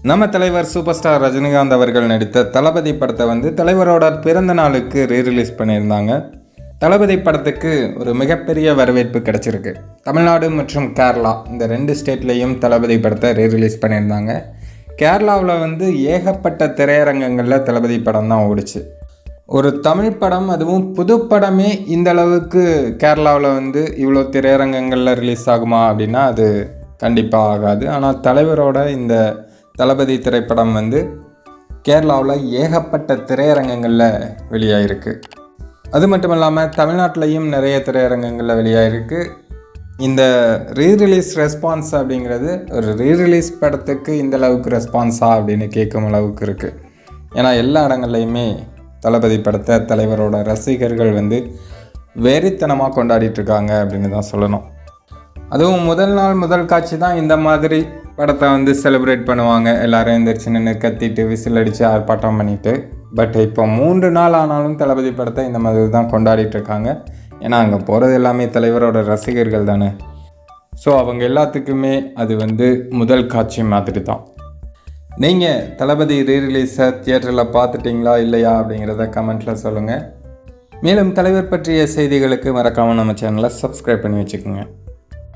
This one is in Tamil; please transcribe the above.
நம்ம தலைவர் சூப்பர் ஸ்டார் ரஜினிகாந்த் அவர்கள் நடித்த தளபதி படத்தை தலைவரோட பிறந்த நாளுக்கு ரீரிலீஸ் பண்ணியிருந்தாங்க. தளபதி படத்துக்கு ஒரு மிகப்பெரிய வரவேற்பு கிடச்சிருக்கு. தமிழ்நாடு மற்றும் கேரளா இந்த 2 ஸ்டேட்லேயும் தளபதி படத்தை ரீரிலீஸ் பண்ணியிருந்தாங்க. கேரளாவில் ஏகப்பட்ட திரையரங்கங்களில் தளபதி படம் தான் ஓடிச்சு. ஒரு தமிழ் படம், அதுவும் புது படமே இந்த அளவுக்கு கேரளாவில் இவ்வளோ திரையரங்கங்களில் ரிலீஸ் ஆகுமா அப்படின்னா அது கண்டிப்பாக ஆகாது. ஆனால் தலைவரோட இந்த தளபதி திரைப்படம் கேரளாவில் ஏகப்பட்ட திரையரங்கங்களில் வெளியாகிருக்கு. அது மட்டும் இல்லாமல் தமிழ்நாட்டிலையும் நிறைய திரையரங்கங்களில் வெளியாகிருக்கு. இந்த ரீரிலீஸ் ரெஸ்பான்ஸ் அப்படிங்கிறது ஒரு ரீரிலீஸ் படத்துக்கு இந்த அளவுக்கு ரெஸ்பான்ஸா அப்படின்னு கேட்கும் அளவுக்கு இருக்குது. ஏன்னா எல்லா இடங்கள்லையுமே தளபதி படத்தை தலைவரோட ரசிகர்கள் வெறித்தனமாக கொண்டாடிட்டுருக்காங்க அப்படின்னு தான் சொல்லணும். அதுவும் முதல் நாள் முதல் காட்சி தான் இந்த மாதிரி படத்தை செலிப்ரேட் பண்ணுவாங்க. எல்லோரும் எந்திரிச்சு நின்று கத்திட்டு விசில் அடித்து ஆர்ப்பாட்டம் பண்ணிவிட்டு. பட் இப்போ 3 நாள் ஆனாலும் தளபதி படத்தை இந்த மாதிரி தான் கொண்டாடிட்டுருக்காங்க. ஏன்னா அங்கே போகிறது எல்லாமே தலைவரோட ரசிகர்கள் தானே. ஸோ அவங்க எல்லாத்துக்குமே அது முதல் காட்சி மாதிரி தான். நீங்கள் தளபதி ரீரிலீஸை தியேட்டரில் பார்த்துட்டிங்களா இல்லையா அப்படிங்கிறத கமெண்ட்டில் சொல்லுங்கள். மேலும் தலைவர் பற்றிய செய்திகளுக்கு மறக்காமல் நம்ம சேனலை சப்ஸ்கிரைப் பண்ணி வச்சுக்கோங்க.